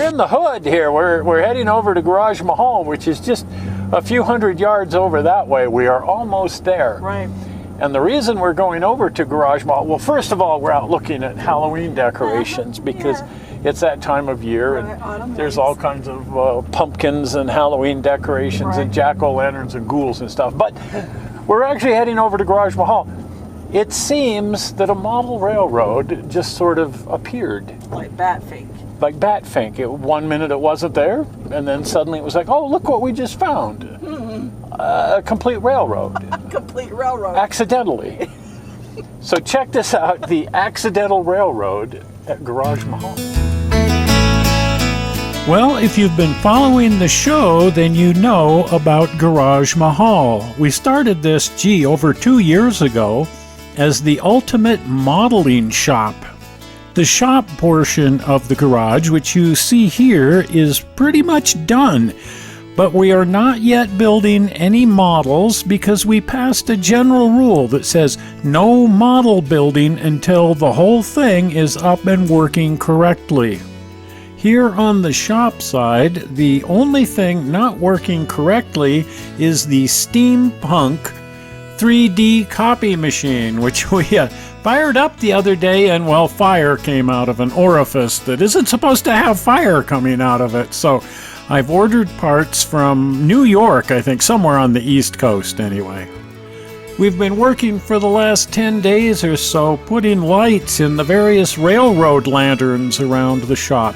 in the hood here. We're heading over to Garage Mahal, which is just a few hundred yards over that way. We are almost there. Right. And the reason we're going over to Garage Mahal, well, first of all, we're out looking at Halloween decorations because it's that time of year, and there's all kinds of pumpkins and Halloween decorations and jack-o'-lanterns and ghouls and stuff. But we're actually heading over to Garage Mahal. It seems that a model railroad just sort of appeared. Like Batfink. Like Batfink. 1 minute it wasn't there, and then suddenly it was like, oh, look what we just found. A complete railroad. Complete railroad. Accidentally. So check this out, the accidental railroad at Garage Mahal. Well, if you've been following the show, then you know about Garage Mahal. We started this, over 2 years ago as the ultimate modeling shop. The shop portion of the garage, which you see here, is pretty much done. But we are not yet building any models because we passed a general rule that says no model building until the whole thing is up and working correctly. Here on the shop side, the only thing not working correctly is the steampunk 3D copy machine, which we fired up the other day, and well, fire came out of an orifice that isn't supposed to have fire coming out of it. So I've ordered parts from New York, I think, somewhere on the East Coast anyway. We've been working for the last 10 days or so, putting lights in the various railroad lanterns around the shop.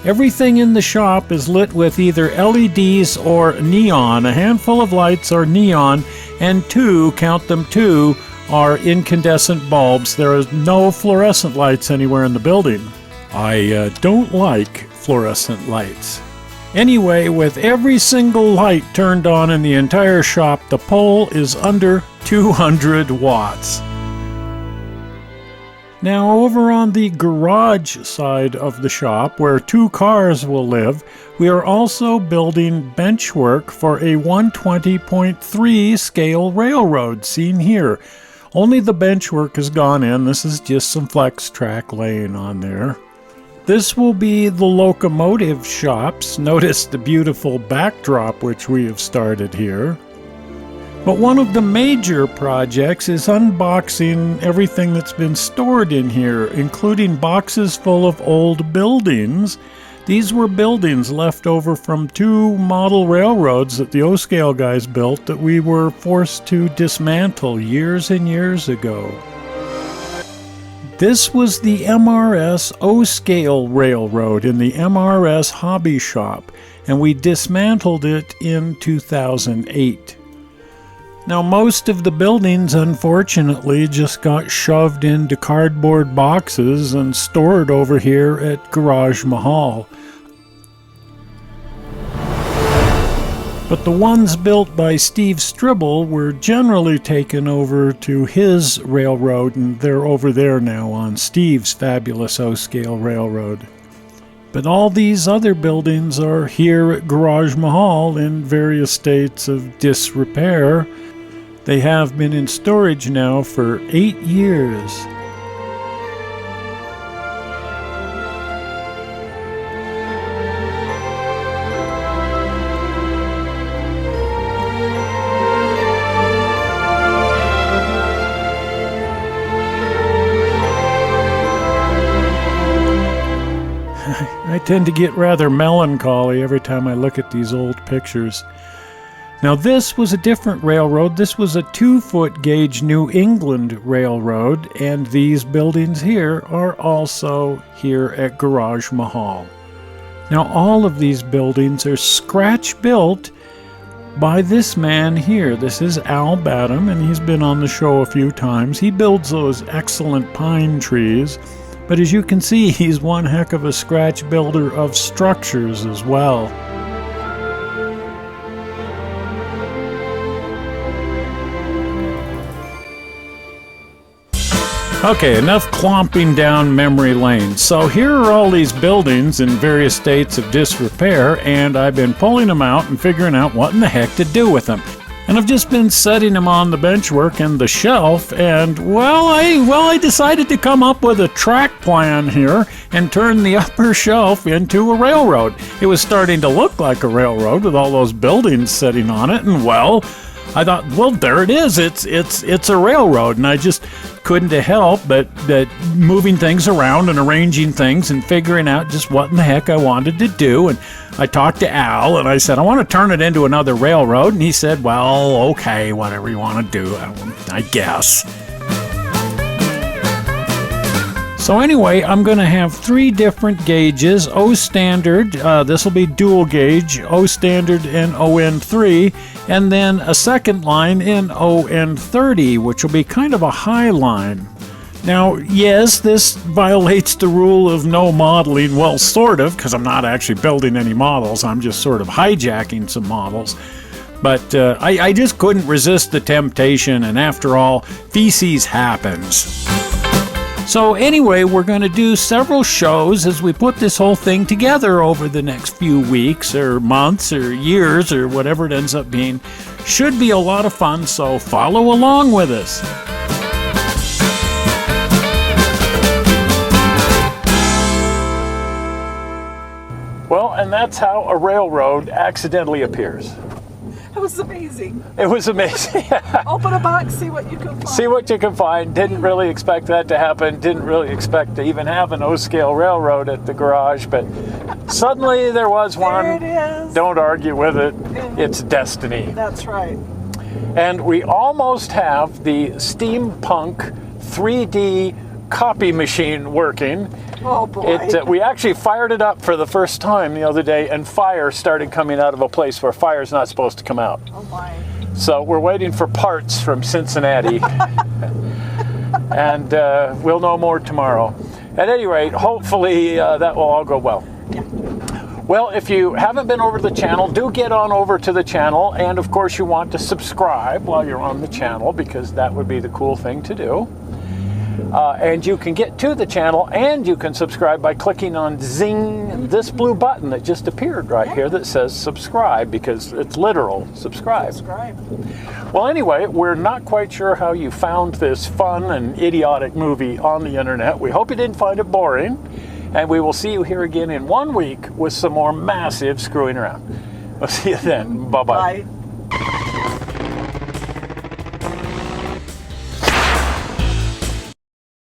Everything in the shop is lit with either LEDs or neon. A handful of lights are neon, and two, count them two, are incandescent bulbs. There are no fluorescent lights anywhere in the building. I don't like fluorescent lights. Anyway, with every single light turned on in the entire shop, the pole is under 200 watts. Now, over on the garage side of the shop, where 2 cars will live, we are also building benchwork for a 120.3 scale railroad, seen here. Only the benchwork has gone in. This is just some flex track laying on there. This will be the Locomotive Shops. Notice the beautiful backdrop which we have started here. But one of the major projects is unboxing everything that's been stored in here, including boxes full of old buildings. These were buildings left over from 2 model railroads that the O-scale guys built that we were forced to dismantle years and years ago. This was the MRS O-scale railroad in the MRS hobby shop, and we dismantled it in 2008. Now, most of the buildings, unfortunately, just got shoved into cardboard boxes and stored over here at Garage Mahal. But the ones built by Steve Stribble were generally taken over to his railroad, and they're over there now on Steve's fabulous O-scale railroad. But all these other buildings are here at Garage Mahal in various states of disrepair. They have been in storage now for 8 years. I tend to get rather melancholy every time I look at these old pictures. Now, this was a different railroad. This was a 2-foot gauge New England railroad, and these buildings here are also here at Garage Mahal. Now, all of these buildings are scratch-built by this man here. This is Al Badham, and he's been on the show a few times. He builds those excellent pine trees, but as you can see, he's one heck of a scratch builder of structures as well. Okay, enough clomping down memory lane. So here are all these buildings in various states of disrepair, and I've been pulling them out and figuring out what in the heck to do with them. And I've just been setting them on the benchwork and the shelf, and I decided to come up with a track plan here and turn the upper shelf into a railroad. It was starting to look like a railroad with all those buildings sitting on it, and I thought, well, there it is. It's a railroad, and I just couldn't help but moving things around and arranging things and figuring out just what in the heck I wanted to do. And I talked to Al, and I said, I want to turn it into another railroad. And he said, well, okay, whatever you want to do, I guess. So anyway, I'm going to have 3 different gauges, O standard, this will be dual gauge, O standard and ON3, and then a second line in ON30, which will be kind of a high line. Now, yes, this violates the rule of no modeling, well, sort of, because I'm not actually building any models, I'm just sort of hijacking some models. But I just couldn't resist the temptation, and after all, feces happens. So anyway, we're going to do several shows as we put this whole thing together over the next few weeks or months or years or whatever it ends up being. Should be a lot of fun, so follow along with us. Well, and that's how a railroad accidentally appears. It was amazing. It was amazing. Open a box, see what you can find. See what you can find. Didn't really expect that to happen. Didn't really expect to even have an O-scale railroad at the garage, but suddenly there was one. There it is. Don't argue with it. It's destiny. That's right. And we almost have the steampunk 3D copy machine working. Oh boy. We actually fired it up for the first time the other day, and fire started coming out of a place where fire's not supposed to come out. Oh my. So we're waiting for parts from Cincinnati. And we'll know more tomorrow. At any rate, hopefully that will all go well. Yeah. Well, if you haven't been over to the channel, do get on over to the channel. And of course, you want to subscribe while you're on the channel, because that would be the cool thing to do. And you can get to the channel and you can subscribe by clicking on zing, this blue button that just appeared right here that says subscribe, because it's literal, subscribe. Well, anyway, we're not quite sure how you found this fun and idiotic movie on the internet. We hope you didn't find it boring, and we will see you here again in 1 week with some more massive screwing around. We'll see you then. Bye-bye. Bye.